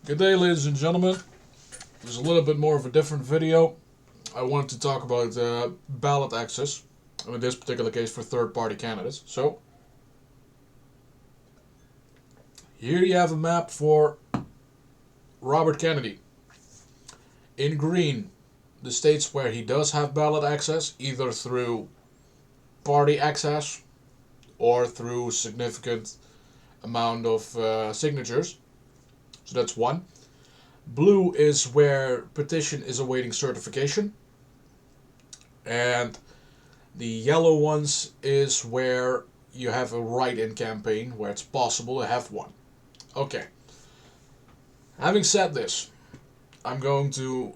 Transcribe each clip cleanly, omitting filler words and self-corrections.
Good day, ladies and gentlemen. This is a little bit more of a different video. I wanted to talk about ballot access, and in this particular case for third-party candidates. So, here you have a map for Robert Kennedy. In green, the states where he does have ballot access, either through party access or through significant amount of signatures. So that's one. Blue is where petition is awaiting certification. And the yellow ones is where you have a write-in campaign where it's possible to have one. Okay. Having said this, I'm going to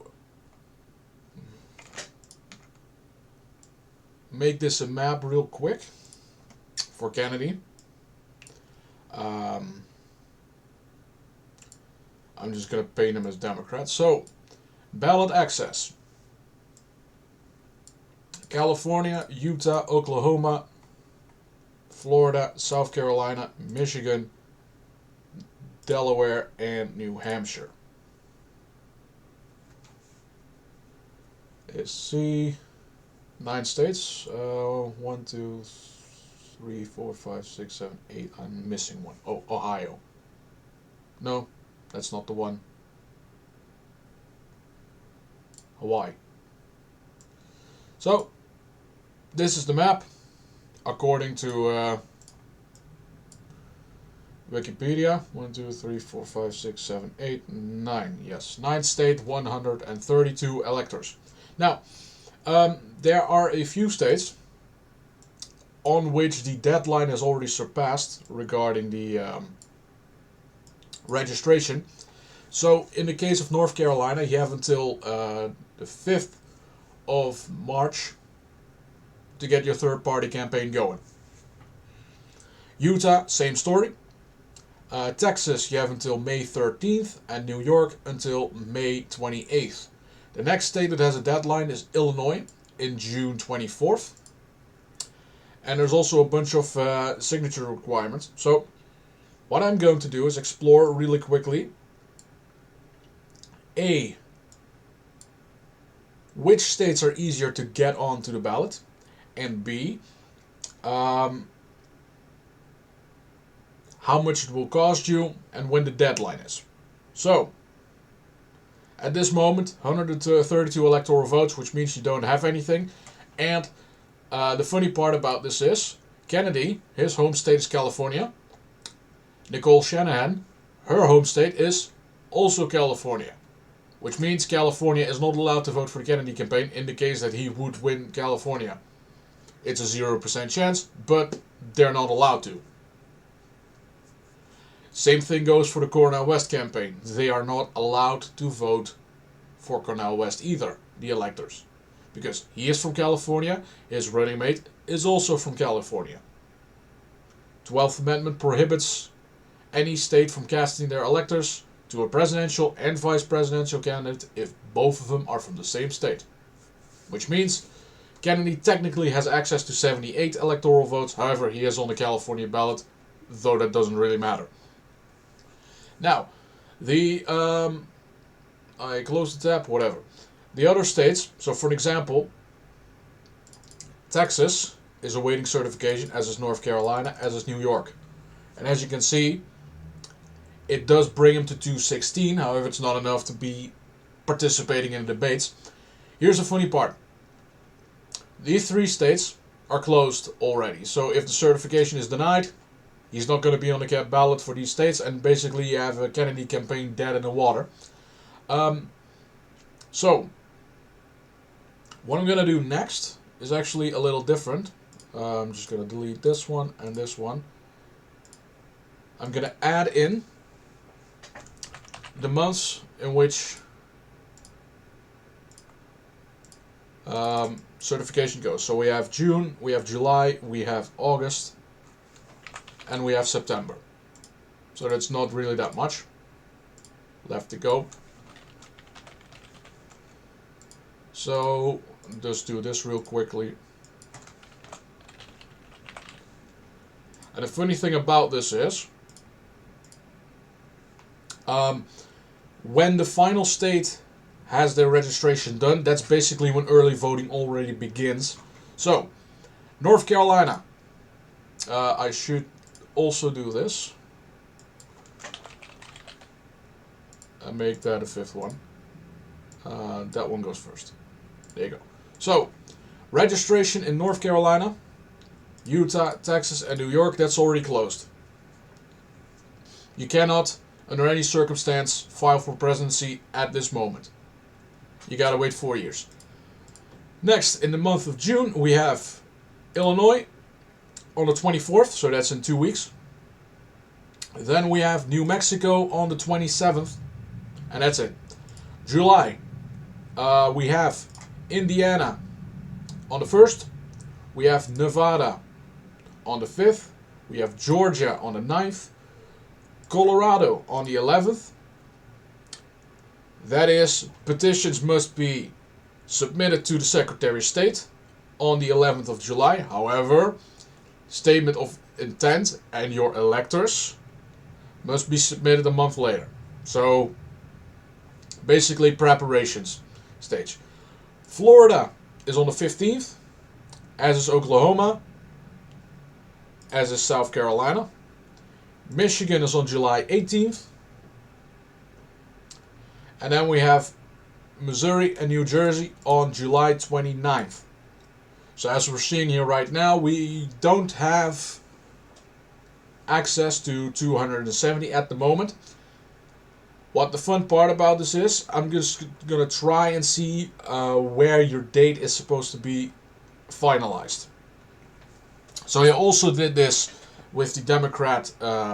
make this a map real quick for Kennedy. I'm just going to paint him as Democrat. So, ballot access. California, Utah, Oklahoma, Florida, South Carolina, Michigan, Delaware, and New Hampshire. Let's see. 9 states. 1, 2, 3, 4, 5, 6, 7, 8. I'm missing one. Oh, Ohio. No, that's not the one. Hawaii. So, this is the map according to Wikipedia. 1, 2, 3, 4, 5, 6, 7, 8, 9. Yes, 9 state, 132 electors. Now, there are a few states on which the deadline is already surpassed regarding the registration. So, in the case of North Carolina, you have until the 5th of March to get your third-party campaign going. Utah, same story. Texas, you have until May 13th, and New York until May 28th. The next state that has a deadline is Illinois in June 24th. And there's also a bunch of signature requirements. So, what I'm going to do is explore really quickly which states are easier to get onto the ballot, and B, how much it will cost you and when the deadline is. So, at this moment, 132 electoral votes, which means you don't have anything. And the funny part about this is, Kennedy, his home state is California. Nicole Shanahan, her home state is also California. Which means California is not allowed to vote for the Kennedy campaign in the case that he would win California. It's a 0% chance, but they're not allowed to. Same thing goes for the Cornel West campaign. They are not allowed to vote for Cornel West either, the electors. Because he is from California, his running mate is also from California. 12th Amendment prohibits any state from casting their electors to a presidential and vice presidential candidate if both of them are from the same state. Which means Kennedy technically has access to 78 electoral votes, however he is on the California ballot, though that doesn't really matter. Now, I closed the tab, whatever. The other states, so for an example, Texas is awaiting certification, as is North Carolina, as is New York. And as you can see, it does bring him to 216, however it's not enough to be participating in the debates. Here's the funny part. These 3 states are closed already, so if the certification is denied, he's not going to be on the ballot for these states, and basically you have a Kennedy campaign dead in the water. So, what I'm going to do next is actually a little different. I'm just going to delete this one and this one. I'm going to add in the months in which certification goes. So we have June, we have July, we have August, and we have September. So that's not really that much left to go. So just do this real quickly. And the funny thing about this is, When the final state has their registration done, that's basically when early voting already begins. So, North Carolina. I should also do this. And make that a fifth one. That one goes first. There you go. So, registration in North Carolina, Utah, Texas, and New York, that's already closed. You cannot, under any circumstance, file for presidency at this moment. You gotta wait 4 years. Next, in the month of June, we have Illinois on the 24th, so that's in 2 weeks. Then we have New Mexico on the 27th, and that's it. July, we have Indiana on the 1st, we have Nevada on the 5th, we have Georgia on the 9th, Colorado on the 11th. That is, petitions must be submitted to the Secretary of State on the 11th of July. However, statement of intent and your electors must be submitted a month later. So, basically preparations stage. Florida is on the 15th, as is Oklahoma, as is South Carolina. Michigan is on July 18th. And then we have Missouri and New Jersey on July 29th. So as we're seeing here right now, we don't have access to 270 at the moment. What the fun part about this is, I'm just going to try and see where your date is supposed to be finalized. So I also did this with the Democrat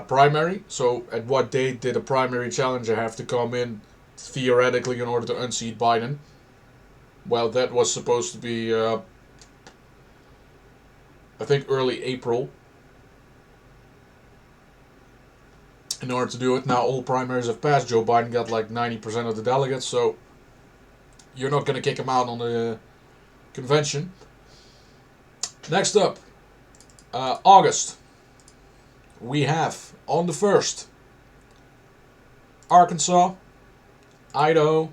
primary. So at what date did a primary challenger have to come in theoretically in order to unseat Biden? Well, that was supposed to be, I think, early April. In order to do it, now all primaries have passed. Joe Biden got like 90% of the delegates, so you're not going to kick him out on the convention. Next up, August. We have on the 1st Arkansas, Idaho,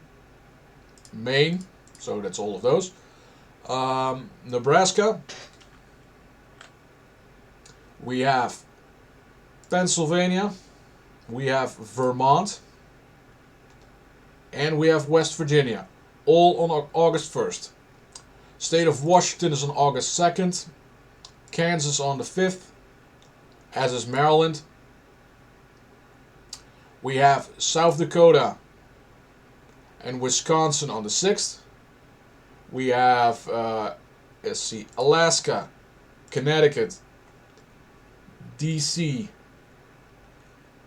Maine, so that's all of those. Nebraska. We have Pennsylvania. We have Vermont. And we have West Virginia. All on August 1st. State of Washington is on August 2nd. Kansas on the 5th. As is Maryland. We have South Dakota and Wisconsin on the 6th. We have, Alaska, Connecticut, DC,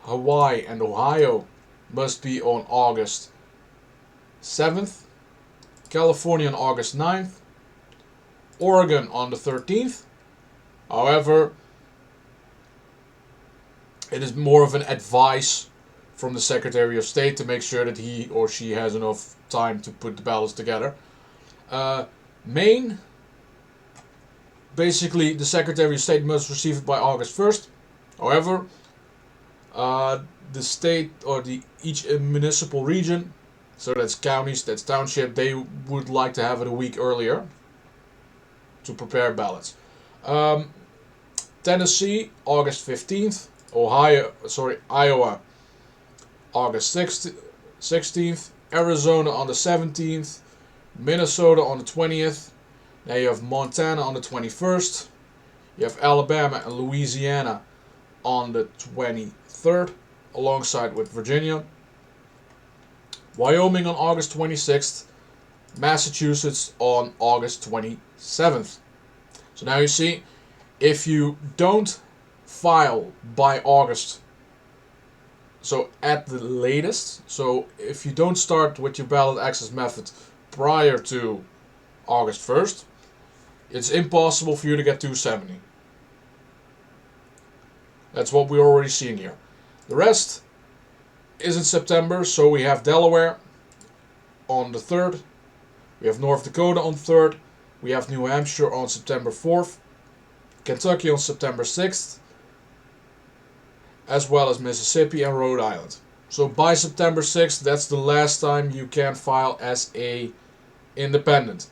Hawaii, and Ohio must be on August 7th. California on August 9th. Oregon on the 13th. However, it is more of an advice from the Secretary of State to make sure that he or she has enough time to put the ballots together. Maine, basically the Secretary of State must receive it by August 1st. However, the state or each municipal region, so that's counties, that's township, they would like to have it a week earlier to prepare ballots. Tennessee, August 15th. Iowa, August 16th. Arizona on the 17th. Minnesota on the 20th. Now you have Montana on the 21st. You have Alabama and Louisiana on the 23rd, alongside with Virginia. Wyoming on August 26th. Massachusetts on August 27th. So now you see, if you don't file by August, so at the latest, so if you don't start with your ballot access method prior to August 1st, it's impossible for you to get 270. That's what we're already seeing here. The rest is in September, so we have Delaware on the 3rd, we have North Dakota on the 3rd, we have New Hampshire on September 4th, Kentucky on September 6th, as well as Mississippi and Rhode Island. So by September 6th, that's the last time you can file as a independent.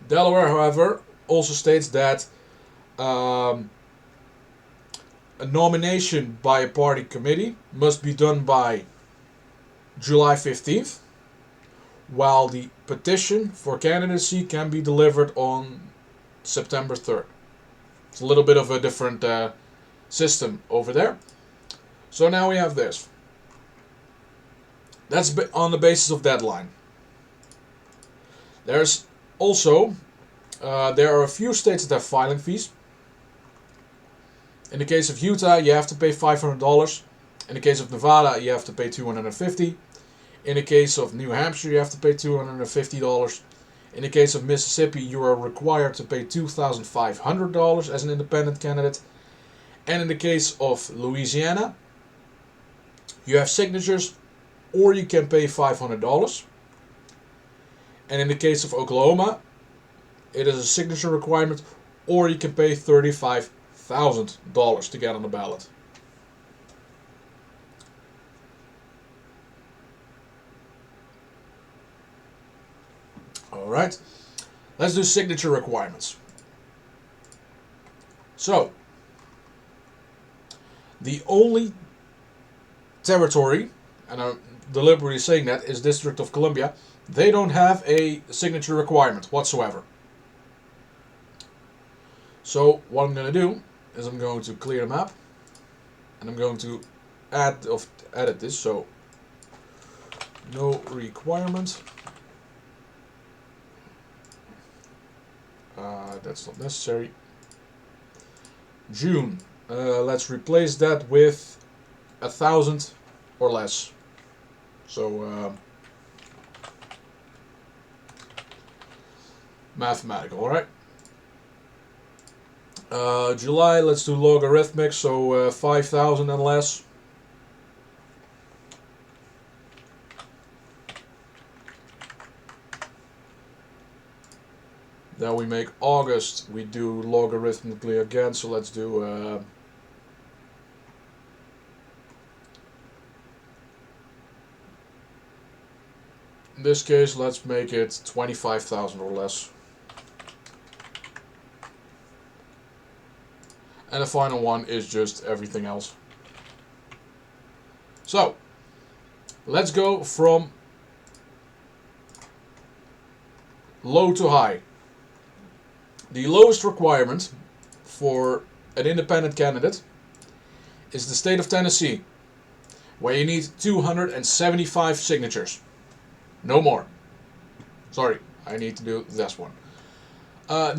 Delaware, however, also states that a nomination by a party committee must be done by July 15th, while the petition for candidacy can be delivered on September 3rd. It's a little bit of a different system over there. So now we have this. That's on the basis of deadline. There's also, there are a few states that have filing fees. In the case of Utah, you have to pay $500. In the case of Nevada, you have to pay $250. In the case of New Hampshire, you have to pay $250. In the case of Mississippi, you are required to pay $2,500 as an independent candidate. And in the case of Louisiana, you have signatures or you can pay $500. And in the case of Oklahoma, it is a signature requirement or you can pay $35,000 to get on the ballot. Alright, let's do signature requirements. So, the only territory, and I'm deliberately saying that, is District of Columbia. They don't have a signature requirement whatsoever. So what I'm going to do is I'm going to clear the map and I'm going to edit this, so no requirement. That's not necessary. June. Let's replace that with 1,000 or less. So mathematical, alright? July, let's do logarithmic, so 5,000 and less. Then we make August, we do logarithmically again, so let's do in this case, let's make it 25,000 or less. And the final one is just everything else. So, let's go from low to high. The lowest requirement for an independent candidate is the state of Tennessee, where you need 275 signatures. No more. Sorry, I need to do this one.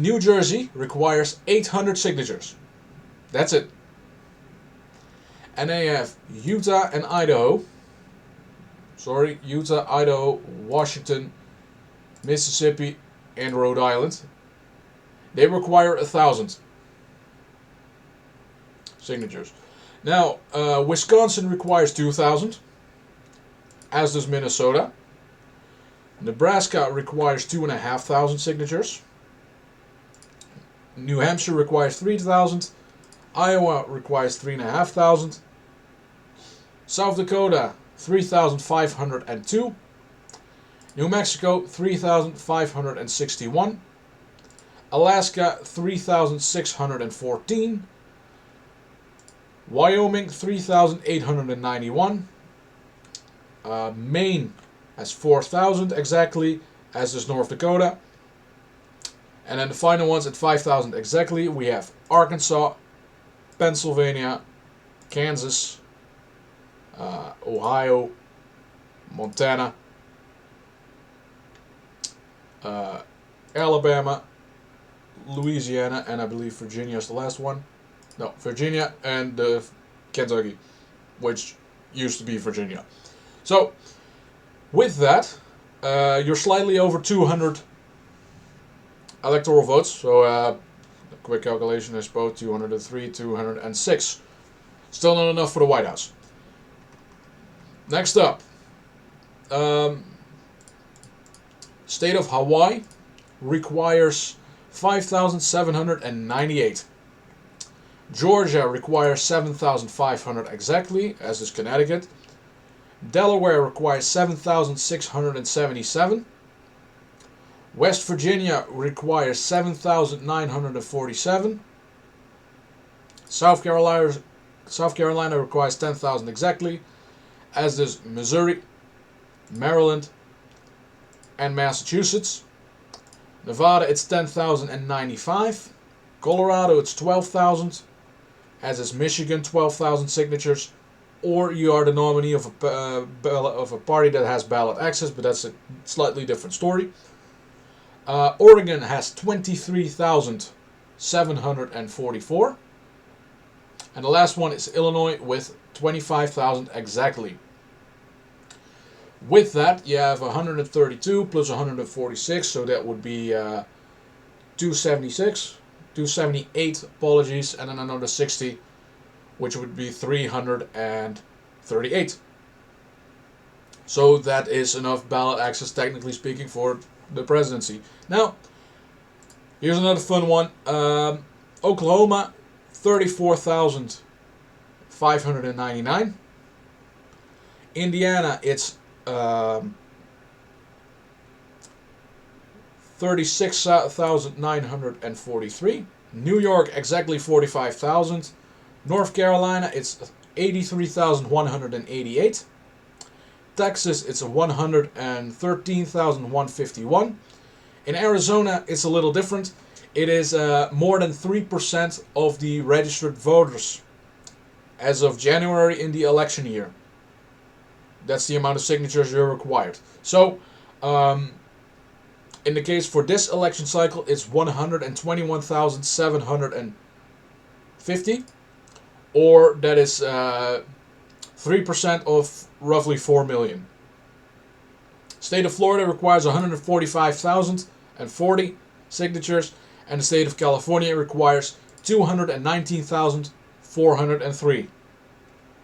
New Jersey requires 800 signatures. That's it. And then you have Utah and Idaho. Sorry, Utah, Idaho, Washington, Mississippi, and Rhode Island. They require 1,000 signatures. Now, Wisconsin requires 2,000, as does Minnesota. Nebraska requires 2,500 signatures. New Hampshire requires 3,000. Iowa requires 3,500. South Dakota 3,502. New Mexico 3,561. Alaska 3,614. Wyoming 3,891. Maine has 4,000 exactly, as does North Dakota. And then the final ones at 5,000 exactly, we have Arkansas, Pennsylvania, Kansas, Ohio, Montana, Alabama, Louisiana, and I believe Virginia is the last one. No, Virginia and Kentucky, which used to be Virginia. So, with that, you're slightly over 200 electoral votes. So, a quick calculation, I suppose, 203, 206. Still not enough for the White House. Next up, state of Hawaii requires 5,798. Georgia requires 7,500 exactly, as does Connecticut. Delaware requires 7,677. West Virginia requires 7,947. South Carolina requires 10,000 exactly, as does Missouri, Maryland, and Massachusetts. Nevada, it's 10,095. Colorado, it's 12,000, as is Michigan, 12,000 signatures. Or you are the nominee of a party that has ballot access, but that's a slightly different story. Oregon has 23,744. And the last one is Illinois with 25,000 exactly. With that, you have 132 plus 146, so that would be 276, 278, apologies, and then another 60, which would be 338. So that is enough ballot access, technically speaking, for the presidency. Now, here's another fun one. Oklahoma, 34,599. Indiana, it's 36,943. New York, exactly 45,000. North Carolina, it's 83,188. Texas, it's 113,151. In Arizona, it's a little different. It is more than 3% of the registered voters as of January in the election year. That's the amount of signatures you're required. So, in the case for this election cycle, it's 121,750, or that is 3% of roughly 4 million. State of Florida requires 145,040 signatures, and the state of California requires 219,403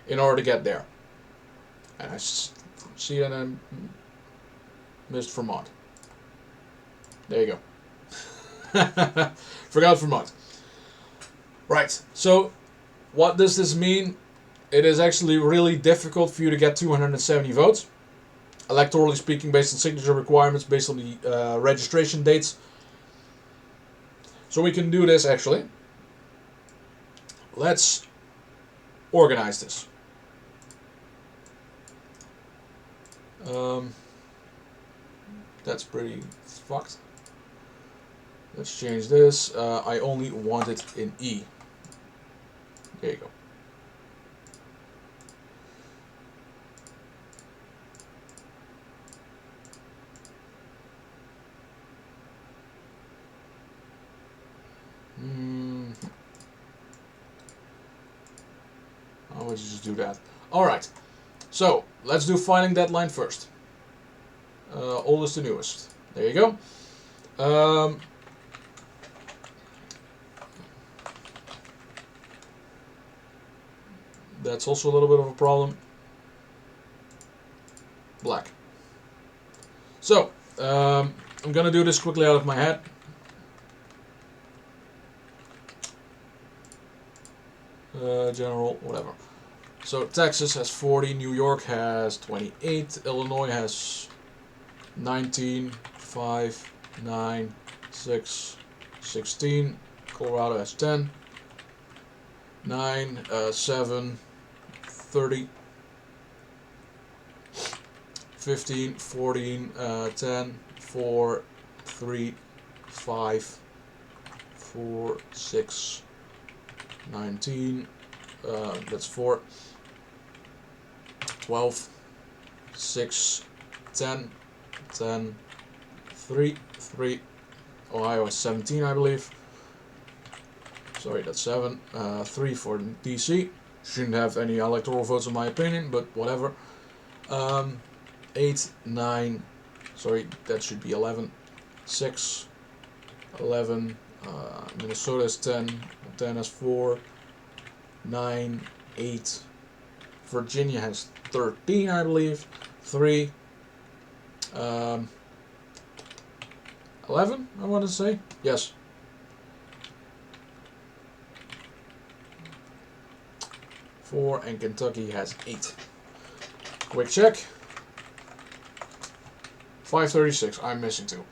in order to get there. And I see that I missed Vermont. There you go. Forgot Vermont. Right, so what does this mean? It is actually really difficult for you to get 270 votes. Electorally speaking, based on signature requirements, based on the registration dates. So we can do this actually. Let's organize this. That's pretty fucked. Let's change this. I only want it in E. There you go. I would just do that. Alright. So, let's do filing deadline first. Oldest to newest. There you go. That's also a little bit of a problem. Black. So, I'm gonna do this quickly out of my head. General, whatever. So Texas has 40, New York has 28, Illinois has 19, 5, 9, 6, 16, Colorado has 10, 9, 7, 30, 15, 14, 10, 4, 3, 5, 4, 6, 19, that's 4, 12, 6, 10, 10, 3, 3, Ohio is 17, I believe. Sorry, that's 7, 3 for DC. Shouldn't have any electoral votes in my opinion, but whatever. 8, 9, sorry, that should be 11, 6, 11, Minnesota is 10, 10 has 4, 9, 8, Virginia has 13, I believe, 3, 11, I want to say, yes. Four, and Kentucky has 8. Quick check. 536. I'm missing 2.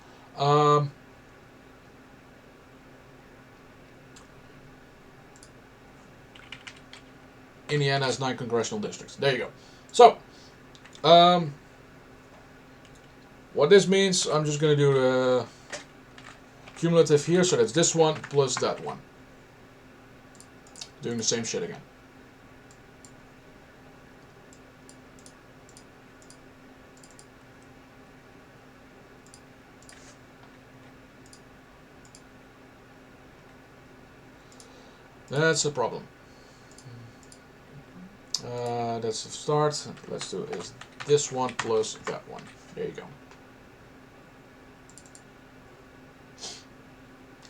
Indiana has 9 congressional districts. There you go. So, what this means, I'm just going to do the cumulative here. So that's this one plus that one. Doing the same shit again. That's a problem. That's the start. Let's do is this one plus that one. There you go.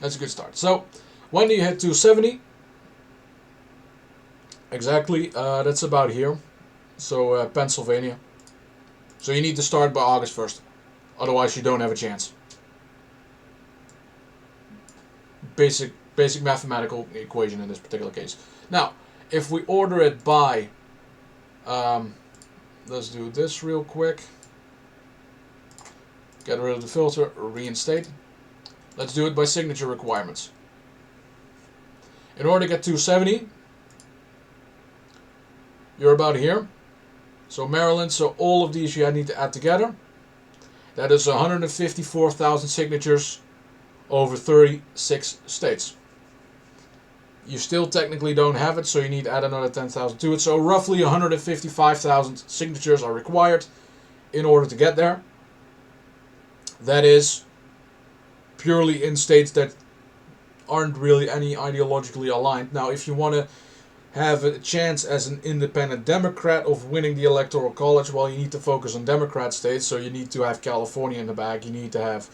That's a good start. So, when do you hit 270? Exactly, that's about here. So, Pennsylvania. So you need to start by August 1st. Otherwise you don't have a chance. Basic mathematical equation in this particular case. Now, if we order it by... let's do this real quick. Get rid of the filter, reinstate. Let's do it by signature requirements. In order to get 270, you're about here. So Maryland, so all of these you need to add together. That is 154,000 signatures over 36 states. You still technically don't have it, so you need to add another 10,000 to it. So roughly 155,000 signatures are required in order to get there. That is purely in states that aren't really any ideologically aligned. Now, if you want to have a chance as an independent Democrat of winning the Electoral College, well, you need to focus on Democrat states. So you need to have California in the bag. You need to have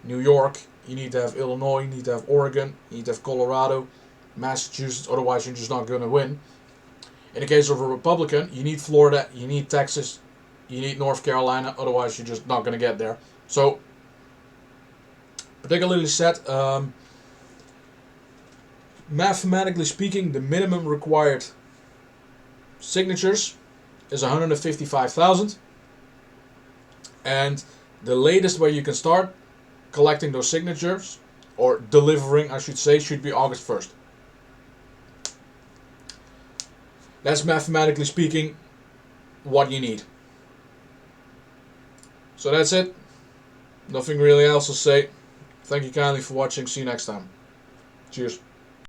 New York. You need to have Illinois. You need to have Oregon. You need to have Colorado, Massachusetts. Otherwise, you're just not going to win. In the case of a Republican, you need Florida. You need Texas. You need North Carolina. Otherwise, you're just not going to get there. So, particularly set, mathematically speaking, the minimum required signatures is 155,000, and the latest where you can start collecting those signatures, or delivering I should say, should be August 1st. That's mathematically speaking what you need. So that's it. Nothing really else to say. Thank you kindly for watching. See you next time. Cheers.